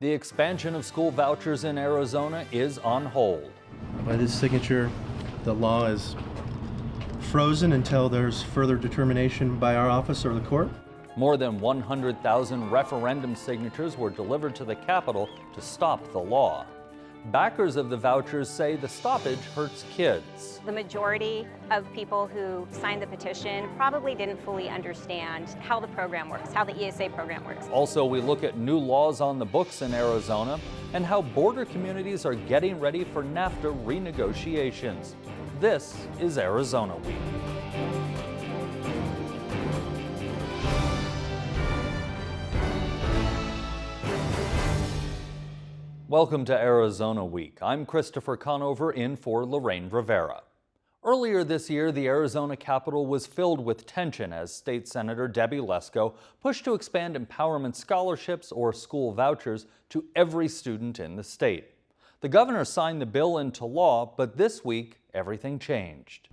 The expansion of school vouchers in Arizona is on hold. By this signature, the law is frozen until there's further determination by our office or the court. More than 100,000 referendum signatures were delivered to the Capitol to stop the law. Backers of the vouchers say the stoppage hurts kids. The majority of people who signed the petition probably didn't fully understand how the program works, how the ESA program works. Also, we look at new laws on the books in Arizona and how border communities are getting ready for NAFTA renegotiations. This is Arizona Week. Welcome to Arizona Week. I'm Christopher Conover in for Lorraine Rivera. Earlier this year, the Arizona Capitol was filled with tension as State Senator Debbie Lesko pushed to expand empowerment scholarships or school vouchers to every student in the state. The governor signed the bill into law, but this week, everything changed.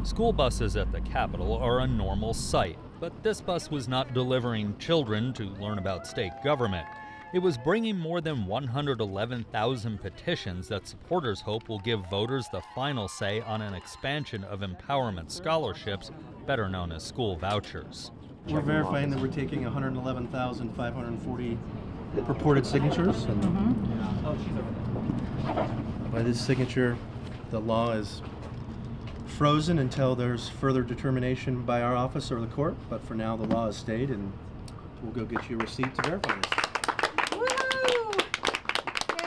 School buses at the Capitol are a normal sight, but this bus was not delivering children to learn about state government. It was bringing more than 111,000 petitions that supporters hope will give voters the final say on an expansion of empowerment scholarships, better known as school vouchers. We're verifying that we're taking 111,540 purported signatures. By this signature, the law is frozen until there's further determination by our office or the court, but for now the law has stayed, and we'll go get you a receipt to verify this.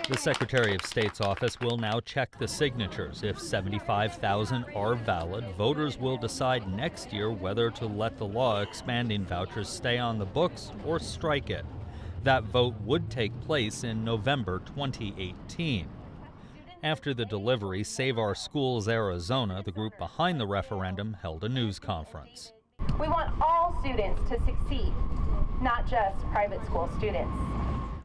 The Secretary of State's office will now check the signatures. If 75,000 are valid, voters will decide next year whether to let the law expanding vouchers stay on the books or strike it. That vote would take place in November 2018. After the delivery, Save Our Schools Arizona, the group behind the referendum, held a news conference. We want all students to succeed, not just private school students.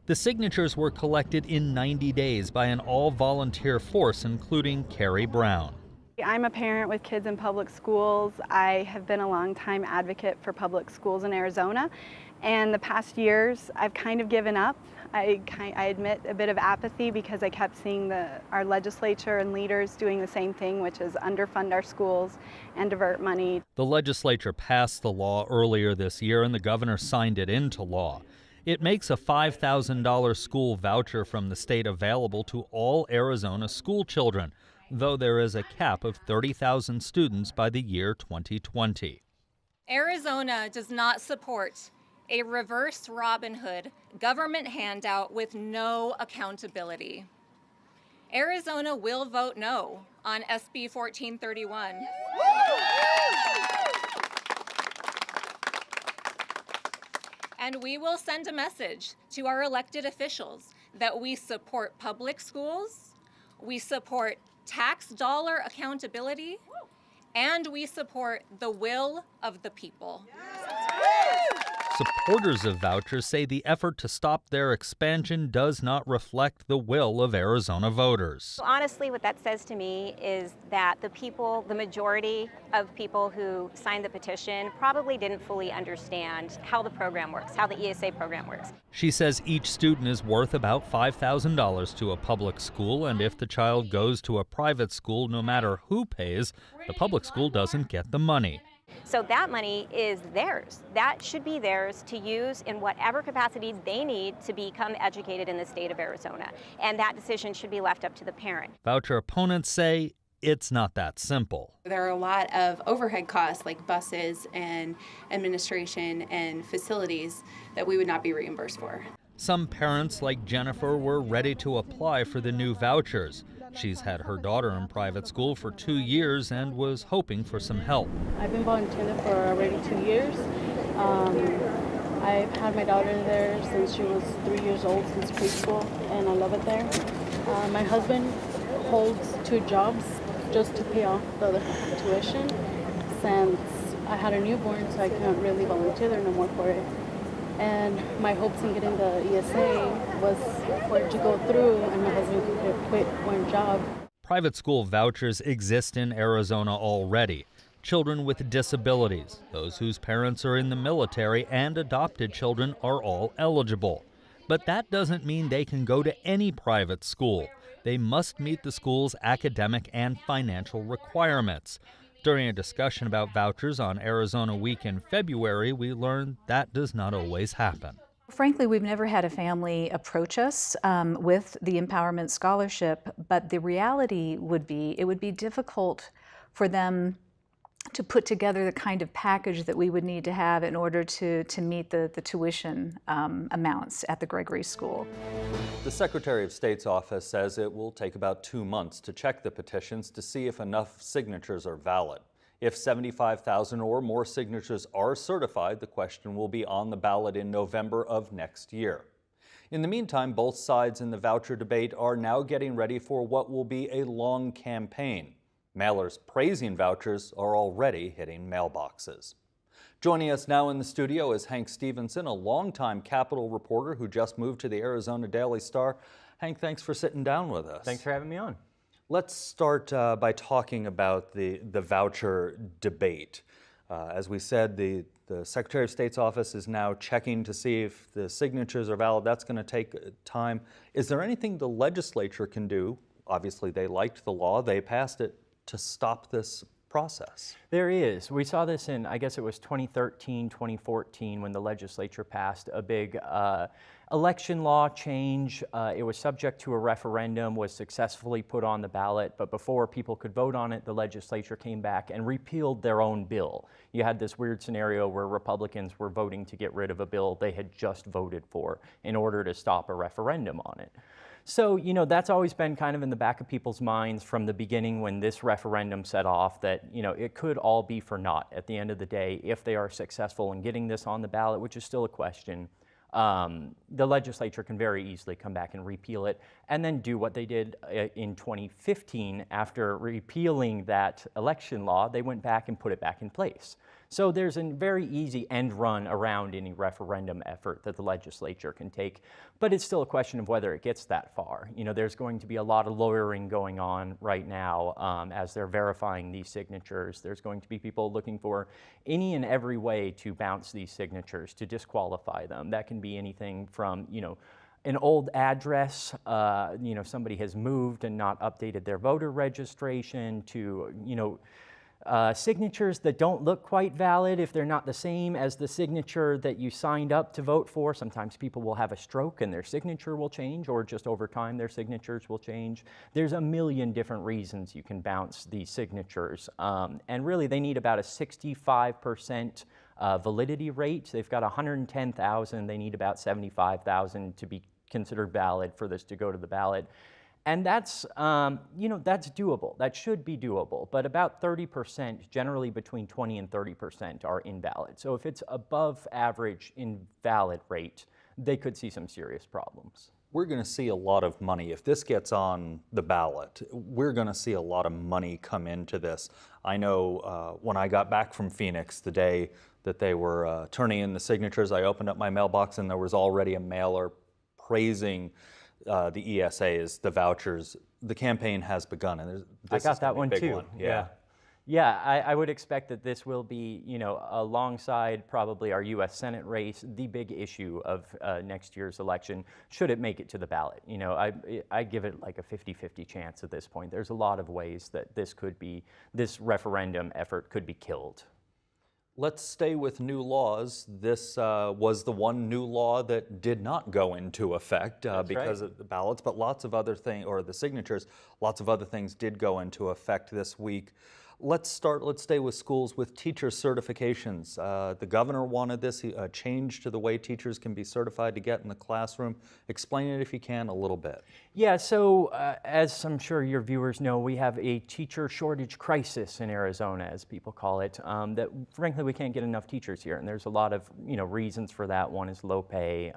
The signatures were collected in 90 days by an all-volunteer force, including Carrie Brown. I'm a parent with kids in public schools. I have been a longtime advocate for public schools in Arizona, and the past years I've kind of given up. I admit a bit of apathy because I kept seeing our legislature and leaders doing the same thing, which is underfund our schools and divert money. The legislature passed the law earlier this year, and the governor signed it into law. It makes a $5,000 school voucher from the state available to all Arizona school children, though there is a cap of 30,000 students by the year 2020. Arizona does not support a reverse Robin Hood government handout with no accountability. Arizona will vote no on SB 1431. And we will send a message to our elected officials that we support public schools, we support tax dollar accountability, and we support the will of the people. Supporters of vouchers say the effort to stop their expansion does not reflect the will of Arizona voters. Honestly, what that says to me is that the majority of people who signed the petition probably didn't fully understand how the program works, how the ESA program works. She says each student is worth about $5,000 to a public school, and if the child goes to a private school, no matter who pays, the public school doesn't get the money. So that money is theirs. That should be theirs to use in whatever capacity they need to become educated in the state of Arizona. And that decision should be left up to the parent. Voucher opponents say it's not that simple. There are a lot of overhead costs like buses and administration and facilities that we would not be reimbursed for. Some parents, like Jennifer, were ready to apply for the new vouchers. She's had her daughter in private school for 2 years and was hoping for some help. I've been volunteering for already 2 years. I've had my daughter there since she was 3 years old, since preschool, and I love it there. My husband holds 2 jobs just to pay off the tuition since I had a newborn, so I couldn't really volunteer there no more for it. And my hopes in getting the ESA was for it to go through and my husband could quit one job. Private school vouchers exist in Arizona already. Children with disabilities, those whose parents are in the military, and adopted children are all eligible. But that doesn't mean they can go to any private school. They must meet the school's academic and financial requirements. During a discussion about vouchers on Arizona Week in February, we learned that does not always happen. Frankly, we've never had a family approach us with the Empowerment Scholarship, but the reality would be it would be difficult for them to put together the kind of package that we would need to have in order to meet the tuition amounts at the Gregory School. The Secretary of State's office says it will take about 2 months to check the petitions to see if enough signatures are valid. If 75,000 or more signatures are certified, the question will be on the ballot in November of next year. In the meantime, both sides in the voucher debate are now getting ready for what will be a long campaign. Mailers praising vouchers are already hitting mailboxes. Joining us now in the studio is Hank Stephenson, a longtime Capitol reporter who just moved to the Arizona Daily Star. Hank, thanks for sitting down with us. Thanks for having me on. Let's start by talking about the voucher debate. As we said, the Secretary of State's office is now checking to see if the signatures are valid. That's going to take time. Is there anything the legislature can do? Obviously, they liked the law. They passed it to stop this process. There is. We saw this in, I guess it was 2013, 2014, when the legislature passed a big election law change. It was subject to a referendum, was successfully put on the ballot, but before people could vote on it, the legislature came back and repealed their own bill. You had this weird scenario where Republicans were voting to get rid of a bill they had just voted for in order to stop a referendum on it. So, you know, that's always been kind of in the back of people's minds from the beginning when this referendum set off that, you know, it could all be for naught at the end of the day if they are successful in getting this on the ballot, which is still a question. The legislature can very easily come back and repeal it and then do what they did in 2015 after repealing that election law. They went back and put it back in place. So there's a very easy end run around any referendum effort that the legislature can take, but it's still a question of whether it gets that far. You know, there's going to be a lot of lawyering going on right now as they're verifying these signatures. There's going to be people looking for any and every way to bounce these signatures, to disqualify them. That can be anything from, you know, an old address, you know, somebody has moved and not updated their voter registration, to, you know, signatures that don't look quite valid if they're not the same as the signature that you signed up to vote for. Sometimes people will have a stroke and their signature will change, or just over time their signatures will change. There's a million different reasons you can bounce these signatures. And really they need about a 65% validity rate. They've got 110,000, they need about 75,000 to be considered valid for this to go to the ballot. And that's, you know, that's doable. That should be doable. But about 30%, generally between 20 and 30%, are invalid. So if it's above average invalid rate, they could see some serious problems. We're going to see a lot of money. If this gets on the ballot, we're going to see a lot of money come into this. I know when I got back from Phoenix, the day that they were turning in the signatures, I opened up my mailbox and there was already a mailer praising the ESAs, the vouchers. The campaign has begun, and I got that one too. One. Yeah, I would expect that this will be, you know, alongside probably our U.S. Senate race, the big issue of next year's election, should it make it to the ballot. You know, I give it like a 50-50 chance at this point. There's a lot of ways that this referendum effort could be killed. Let's stay with new laws. This was the one new law that did not go into effect because of the ballots, but lots of other things, or the signatures, lots of other things did go into effect this week. Let's stay with schools with teacher certifications. The governor wanted this, a change to the way teachers can be certified to get in the classroom. Explain it if you can a little bit. Yeah, so as I'm sure your viewers know, we have a teacher shortage crisis in Arizona, as people call it, that frankly we can't get enough teachers here, and there's a lot of, you know, reasons for that. One is low pay,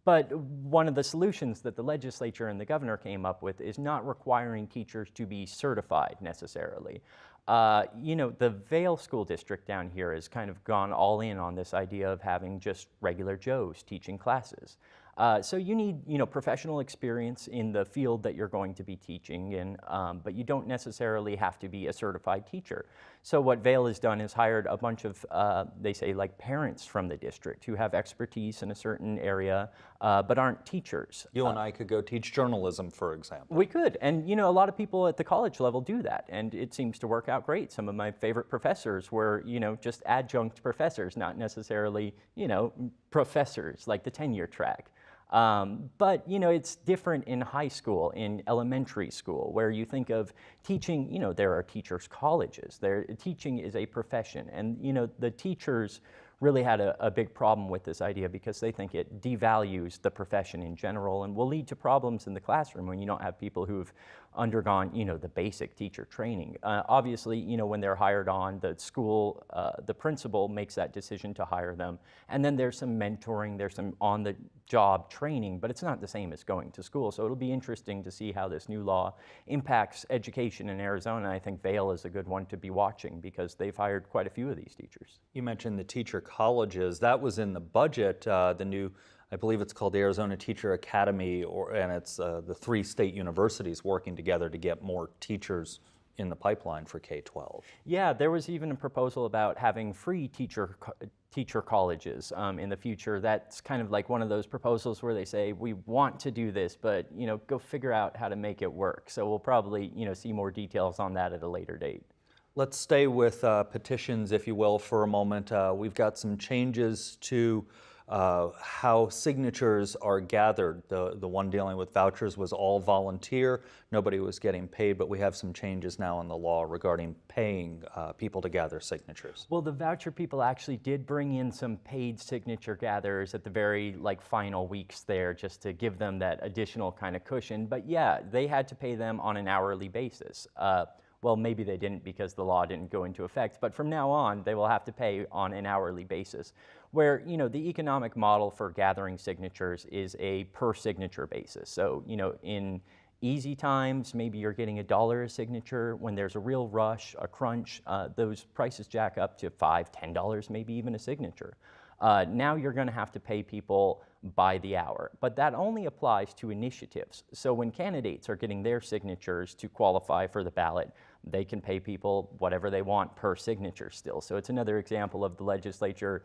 but one of the solutions that the legislature and the governor came up with is not requiring teachers to be certified necessarily. You know, the Vail School District down here has kind of gone all in on this idea of having just regular Joes teaching classes. So you need, you know, professional experience in the field that you're going to be teaching in, but you don't necessarily have to be a certified teacher. So what Vail has done is hired a bunch of, they say, like parents from the district who have expertise in a certain area, but aren't teachers. You and I could go teach journalism, for example. We could, and a lot of people at the college level do that, and it seems to work out great. Some of my favorite professors were, just adjunct professors, not necessarily, professors like the tenure track. But, it's different in high school, in elementary school, where you think of teaching, there are teachers' colleges. Teaching is a profession, and, the teachers really had a big problem with this idea because they think it devalues the profession in general and will lead to problems in the classroom when you don't have people who've undergone, the basic teacher training. Obviously, when they're hired on, the school, the principal makes that decision to hire them. And then there's some mentoring, there's some on-the-job training, but it's not the same as going to school. So it'll be interesting to see how this new law impacts education in Arizona. I think Vail is a good one to be watching because they've hired quite a few of these teachers. You mentioned the teacher colleges. That was in the budget, the new, I believe it's called the Arizona Teacher Academy, and it's the 3 state universities working together to get more teachers in the pipeline for K-12. Yeah, there was even a proposal about having free teacher colleges in the future. That's kind of like one of those proposals where they say, we want to do this, but go figure out how to make it work. So we'll probably see more details on that at a later date. Let's stay with petitions, if you will, for a moment. We've got some changes to how signatures are gathered. The one dealing with vouchers was all volunteer. Nobody was getting paid, but we have some changes now in the law regarding paying people to gather signatures. Well, the voucher people actually did bring in some paid signature gatherers at the very final weeks there just to give them that additional kind of cushion. But yeah, they had to pay them on an hourly basis. Well, maybe they didn't because the law didn't go into effect, but from now on, they will have to pay on an hourly basis, where, the economic model for gathering signatures is a per signature basis. So, in easy times, maybe you're getting $1 a signature. When there's a real rush, a crunch, those prices jack up to $5, $10, maybe even a signature. Now you're going to have to pay people by the hour, but that only applies to initiatives. So when candidates are getting their signatures to qualify for the ballot, they can pay people whatever they want per signature still. So it's another example of the legislature,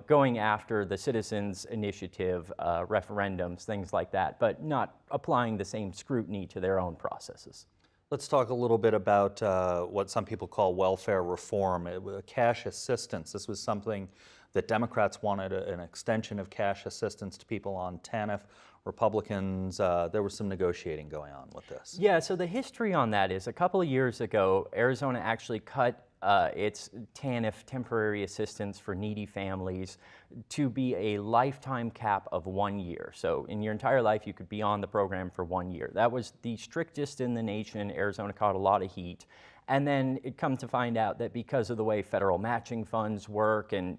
going after the citizens' initiative, referendums, things like that, but not applying the same scrutiny to their own processes. Let's talk a little bit about what some people call welfare reform, cash assistance. This was something that Democrats wanted, an extension of cash assistance to people on TANF. Republicans, there was some negotiating going on with this. Yeah, so the history on that is a couple of years ago, Arizona actually cut its TANF, temporary assistance for needy families, to be a lifetime cap of 1 year. So in your entire life, you could be on the program for 1 year. That was the strictest in the nation. Arizona caught a lot of heat. And then it come to find out that because of the way federal matching funds work and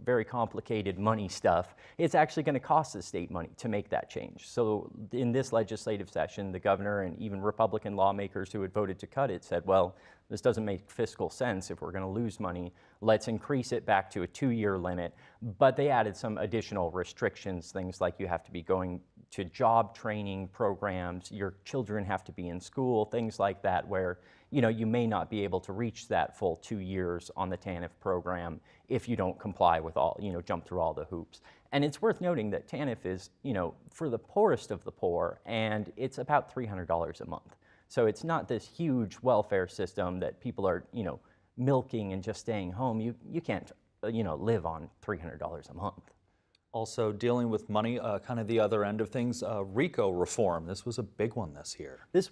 very complicated money stuff, it's actually going to cost the state money to make that change. So in this legislative session, the governor and even Republican lawmakers who had voted to cut it said, well, this doesn't make fiscal sense. If we're going to lose money, let's increase it back to a 2-year limit. But they added some additional restrictions, things like you have to be going to job training programs, your children have to be in school, things like that, where you may not be able to reach that full 2 years on the TANF program if you don't comply with all, jump through all the hoops. And it's worth noting that TANF is, for the poorest of the poor, and it's about $300 a month. So it's not this huge welfare system that people are, milking and just staying home. You can't, live on $300 a month. Also dealing with money, kind of the other end of things, RICO reform. This was a big one this year. This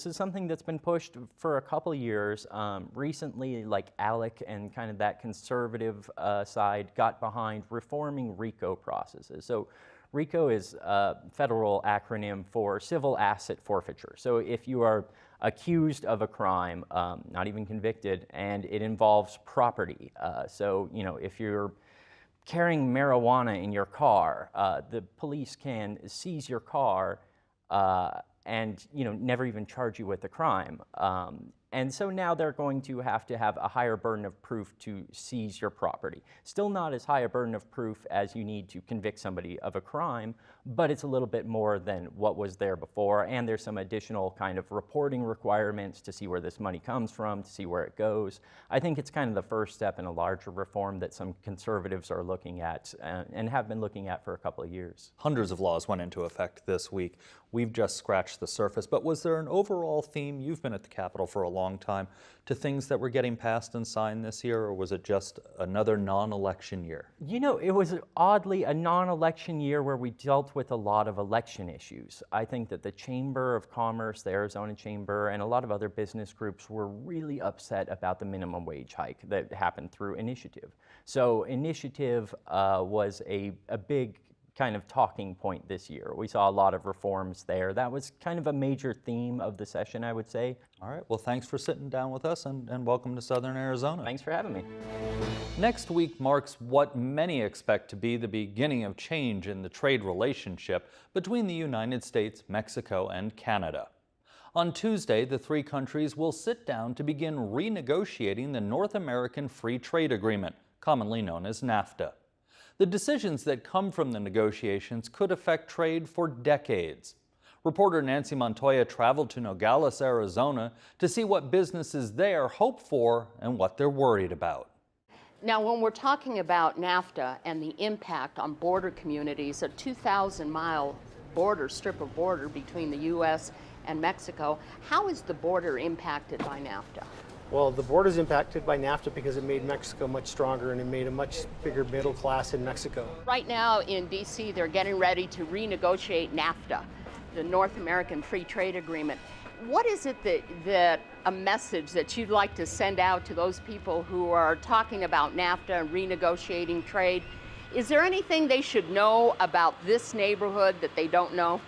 is something that's been pushed for a couple of years. Recently, like ALEC and kind of that conservative side got behind reforming RICO processes. So RICO is a federal acronym for civil asset forfeiture. So if you are accused of a crime, not even convicted, and it involves property, so if you're carrying marijuana in your car, the police can seize your car and never even charge you with the crime. And so now they're going to have a higher burden of proof to seize your property. Still not as high a burden of proof as you need to convict somebody of a crime, but it's a little bit more than what was there before, and there's some additional kind of reporting requirements to see where this money comes from, to see where it goes. I think it's kind of the first step in a larger reform that some conservatives are looking at and have been looking at for a couple of years. Hundreds of laws went into effect this week. We've just scratched the surface, but was there an overall theme? You've been at the Capitol for a long time, to things that were getting passed and signed this year, or was it just another non-election year? You know, it was oddly a non-election year where we dealt with a lot of election issues. I think that the Chamber of Commerce, the Arizona Chamber, and a lot of other business groups were really upset about the minimum wage hike that happened through Initiative. So Initiative was a big kind of talking point this year. We saw a lot of reforms there. That was kind of a major theme of the session, I would say. All right, well, thanks for sitting down with us, and welcome to Southern Arizona. Thanks for having me. Next week marks what many expect to be the beginning of change in the trade relationship between the United States, Mexico, and Canada. On Tuesday, the three countries will sit down to begin renegotiating the North American Free Trade Agreement, commonly known as NAFTA. The decisions that come from the negotiations could affect trade for decades. Reporter Nancy Montoya traveled to Nogales, Arizona to see what businesses there hope for and what they're worried about. Now, when we're talking about NAFTA and the impact on border communities, a 2,000-mile strip of border between the U.S. and Mexico, how is the border impacted by NAFTA? Well, the border is impacted by NAFTA because it made Mexico much stronger and it made a much bigger middle class in Mexico. Right now in D.C., they're getting ready to renegotiate NAFTA, the North American Free Trade Agreement. What is it that a message that you'd like to send out to those people who are talking about NAFTA and renegotiating trade? Is there anything they should know about this neighborhood that they don't know?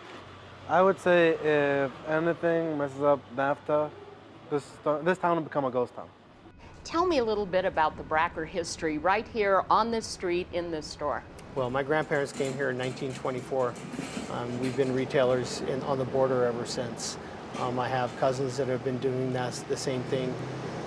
I would say if anything messes up NAFTA, this town will become a ghost town. Tell me a little bit about the Bracker history right here on this street in this store. Well, my grandparents came here in 1924. We've been retailers on the border ever since. I have cousins that have been doing the same thing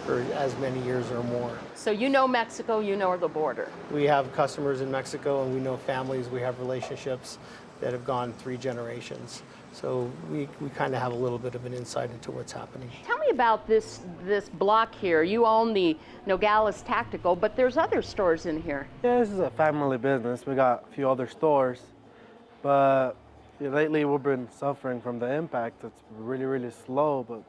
for as many years or more. So you know Mexico, you know the border. We have customers in Mexico and we know families, we have relationships that have gone 3 generations. So we kind of have a little bit of an insight into what's happening. Tell me about this block here. You own the Nogales Tactical, but there's other stores in here. Yeah, this is a family business. We got a few other stores, but lately we've been suffering from the impact. It's really, really slow, but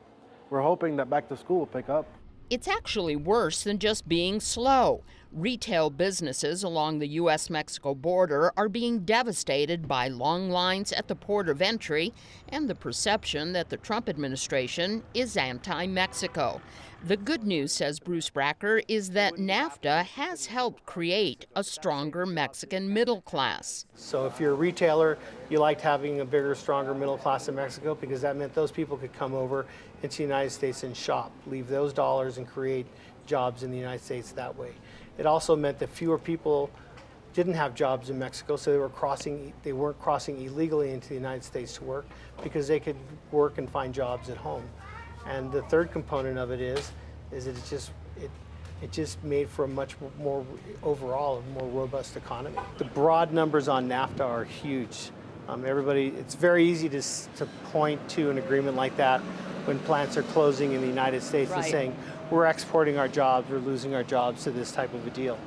we're hoping that back to school will pick up. It's actually worse than just being slow. Retail businesses along the U.S.-Mexico border are being devastated by long lines at the port of entry and the perception that the Trump administration is anti-Mexico. The good news, says Bruce Bracker, is that NAFTA has helped create a stronger Mexican middle class. So if you're a retailer, you liked having a bigger, stronger middle class in Mexico because that meant those people could come over into the United States and shop, leave those dollars and create jobs in the United States that way. It also meant that fewer people didn't have jobs in Mexico, so they weren't crossing illegally into the United States to work because they could work and find jobs at home. And the third component of it is that it just made for a much more overall a more robust economy. The broad numbers on NAFTA are huge. It's very easy to point to an agreement like that when plants are closing in the United States and saying, we're exporting our jobs, we're losing our jobs to this type of a deal.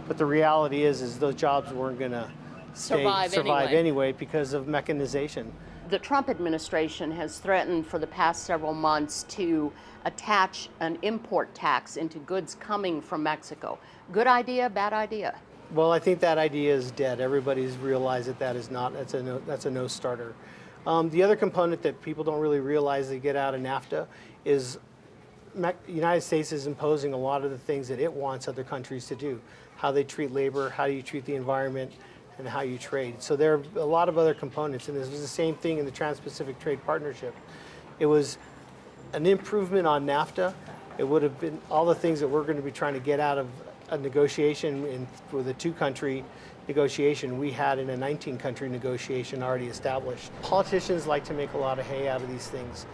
But the reality is those jobs weren't going to survive anyway because of mechanization. The Trump administration has threatened for the past several months to attach an import tax into goods coming from Mexico. Good idea, bad idea? Well, I think that idea is dead. Everybody's realized that's a no-starter. The other component that people don't really realize they get out of NAFTA is the United States is imposing a lot of the things that it wants other countries to do. How they treat labor, how you treat the environment, and how you trade. So there are a lot of other components, and this was the same thing in the Trans-Pacific Trade Partnership. It was an improvement on NAFTA. It would have been all the things that we're going to be trying to get out of a negotiation with a 2-country negotiation we had in a 19-country negotiation already established. Politicians like to make a lot of hay out of these things.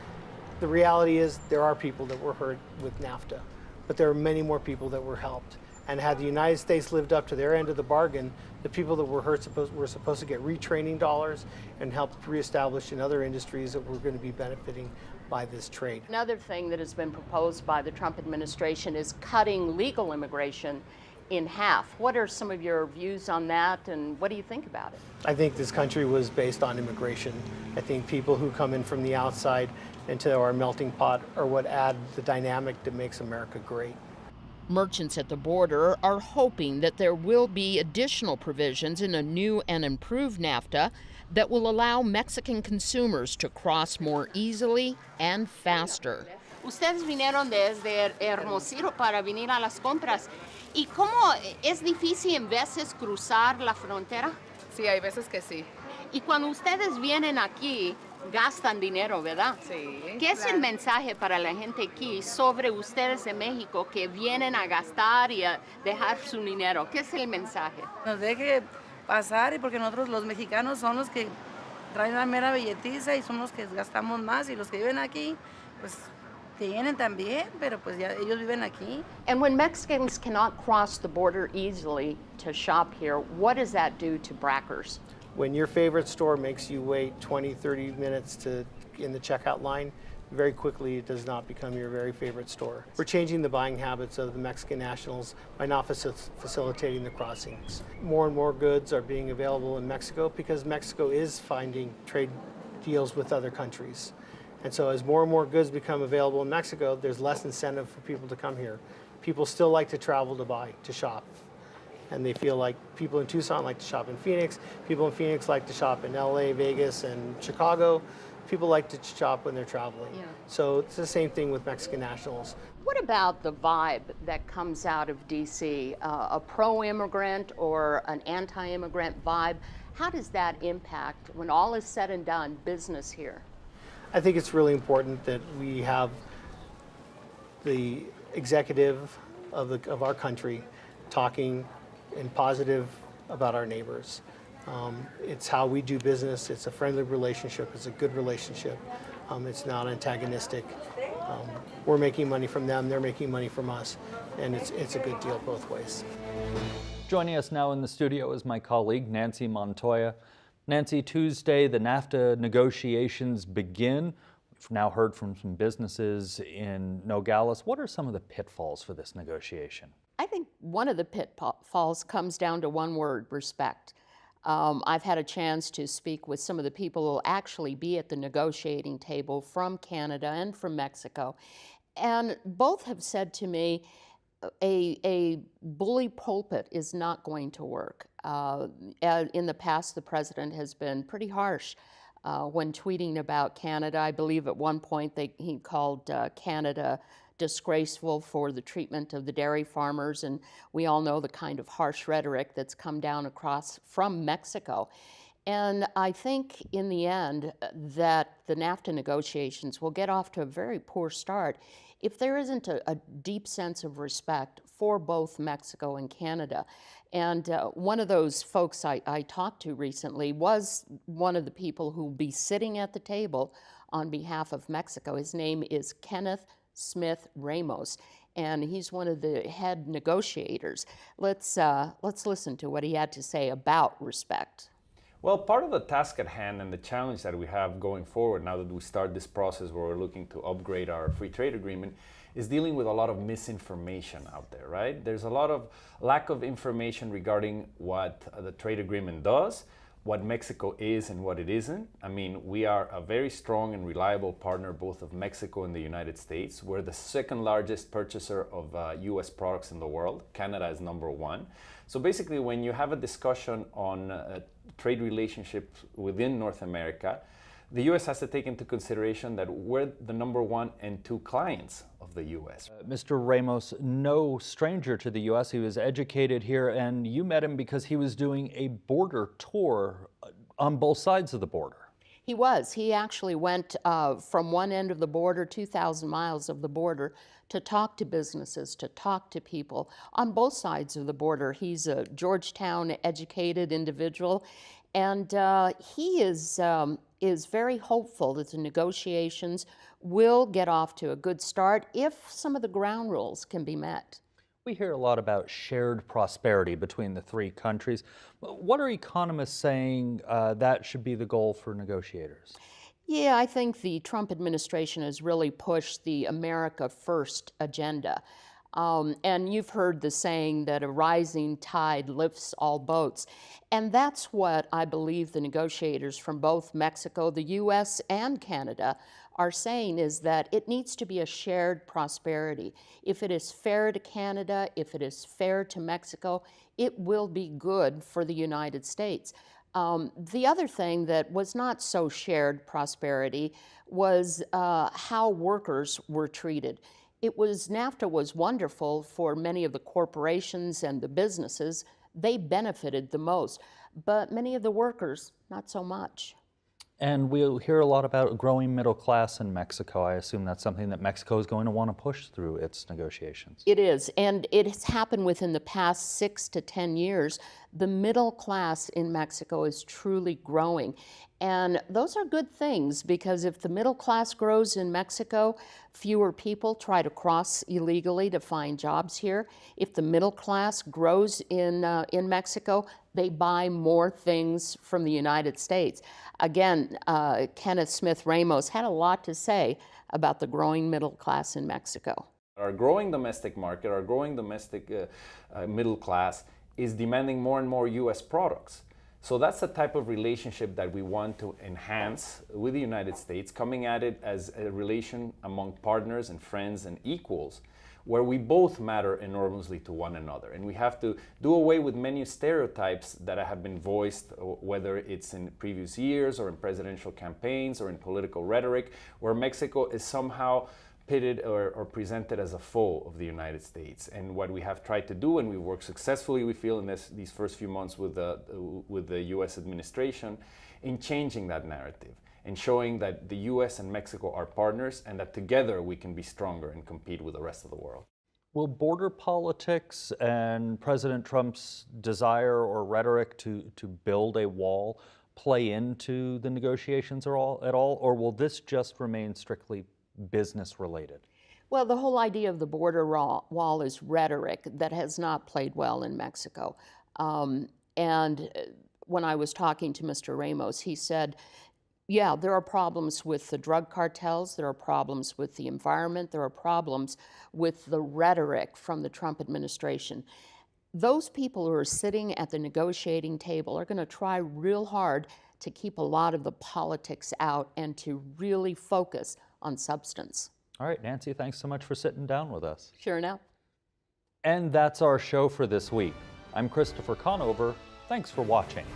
The reality is there are people that were hurt with NAFTA, but there are many more people that were helped. And had the United States lived up to their end of the bargain, the people that were hurt were supposed to get retraining dollars and help reestablish in other industries that were going to be benefiting by this trade. Another thing that has been proposed by the Trump administration is cutting legal immigration in half. What are some of your views on that, and what do you think about it? I think this country was based on immigration. I think people who come in from the outside into our melting pot are what add the dynamic that makes America great. Merchants at the border are hoping that there will be additional provisions in a new and improved NAFTA that will allow Mexican consumers to cross more easily and faster. Ustedes vinieron desde Hermosillo para venir a las compras. ¿Y cómo es difícil en veces cruzar la frontera? Sí, hay veces que sí. Y cuando ustedes vienen aquí, gastan dinero, ¿verdad? Sí. ¿Qué es el mensaje para la gente aquí sobre ustedes de México que vienen a gastar y a dejar su dinero? ¿Qué es el mensaje? Nos deje pasar, y porque nosotros los mexicanos son los que traen la mera billetiza y son los que gastamos más, y los que viven aquí, pues tienen también, pero pues ya ellos viven aquí. And when Mexicans cannot cross the border easily to shop here, what does that do to Brackers? When your favorite store makes you wait 20, 30 minutes in the checkout line, very quickly it does not become your very favorite store. We're changing the buying habits of the Mexican nationals by not facilitating the crossings. More and more goods are being available in Mexico because Mexico is finding trade deals with other countries. And so as more and more goods become available in Mexico, there's less incentive for people to come here. People still like to travel to buy, to shop. And they feel like people in Tucson like to shop in Phoenix. People in Phoenix like to shop in LA, Vegas, and Chicago. People like to shop when they're traveling. Yeah. So it's the same thing with Mexican nationals. What about the vibe that comes out of DC? A pro-immigrant or an anti-immigrant vibe? How does that impact, when all is said and done, business here? I think it's really important that we have the executive of our country talking in positive about our neighbors. It's how we do business. It's a friendly relationship. It's a good relationship. It's not antagonistic. We're making money from them. They're making money from us. And it's a good deal both ways. Joining us now in the studio is my colleague, Nancy Montoya. Nancy, Tuesday, the NAFTA negotiations begin. We've now heard from some businesses in Nogales. What are some of the pitfalls for this negotiation? I think one of the pitfalls comes down to one word: respect. I've had a chance to speak with some of the people who will actually be at the negotiating table from Canada and from Mexico, and both have said to me, a bully pulpit is not going to work. In the past, the president has been pretty harsh when tweeting about Canada. I believe at one point he called Canada disgraceful for the treatment of the dairy farmers, and we all know the kind of harsh rhetoric that's come down across from Mexico. And I think in the end that the NAFTA negotiations will get off to a very poor start if there isn't a deep sense of respect for both Mexico and Canada. And one of those folks I talked to recently was one of the people who will be sitting at the table on behalf of Mexico. His name is Kenneth Smith-Ramos, and he's one of the head negotiators. Let's listen to what he had to say about respect. Well, part of the task at hand and the challenge that we have going forward now that we start this process where we're looking to upgrade our free trade agreement is dealing with a lot of misinformation out there, right? There's a lot of lack of information regarding what the trade agreement does, what Mexico is and what it isn't. I mean, we are a very strong and reliable partner both of Mexico and the United States. We're the second largest purchaser of US products in the world. Canada is number one. So basically, when you have a discussion on trade relationships within North America, the U.S. has to take into consideration that we're the number one and two clients of the U.S. Mr. Ramos, no stranger to the U.S. He was educated here, and you met him because he was doing a border tour on both sides of the border. He was. He actually went from one end of the border, 2,000 miles of the border, to talk to businesses, to talk to people on both sides of the border. He's a Georgetown educated individual, and he is is very hopeful that the negotiations will get off to a good start if some of the ground rules can be met. We hear a lot about shared prosperity between the three countries. What are economists saying that should be the goal for negotiators? Yeah, I think the Trump administration has really pushed the America First agenda. And you've heard the saying that a rising tide lifts all boats. And that's what I believe the negotiators from both Mexico, the U.S., and Canada are saying, is that it needs to be a shared prosperity. If it is fair to Canada, if it is fair to Mexico, it will be good for the United States. The other thing that was not so shared prosperity was how workers were treated. NAFTA was wonderful for many of the corporations and the businesses. They benefited the most, but many of the workers, not so much. And we'll hear a lot about a growing middle class in Mexico. I assume that's something that Mexico is going to want to push through its negotiations. It is, and it has happened within the past 6 to 10 years. The middle class in Mexico is truly growing. And those are good things, because if the middle class grows in Mexico, fewer people try to cross illegally to find jobs here. If the middle class grows in Mexico, they buy more things from the United States. Again, Kenneth Smith-Ramos had a lot to say about the growing middle class in Mexico. Our growing domestic market, our growing domestic middle class is demanding more and more U.S. products. So that's the type of relationship that we want to enhance with the United States, coming at it as a relation among partners and friends and equals, where we both matter enormously to one another. And we have to do away with many stereotypes that have been voiced, whether it's in previous years or in presidential campaigns or in political rhetoric, where Mexico is somehow pitted or presented as a foe of the United States. And what we have tried to do, and we worked successfully, we feel, in these first few months with the U.S. administration, in changing that narrative and showing that the U.S. and Mexico are partners and that together we can be stronger and compete with the rest of the world. Will border politics and President Trump's desire or rhetoric to build a wall play into the negotiations at all, or will this just remain strictly business related? Well, the whole idea of the border wall is rhetoric that has not played well in Mexico. And when I was talking to Mr. Ramos, he said, yeah, there are problems with the drug cartels, there are problems with the environment, there are problems with the rhetoric from the Trump administration. Those people who are sitting at the negotiating table are going to try real hard to keep a lot of the politics out and to really focus on substance. All right, Nancy, thanks so much for sitting down with us. Sure enough. And that's our show for this week. I'm Christopher Conover. Thanks for watching.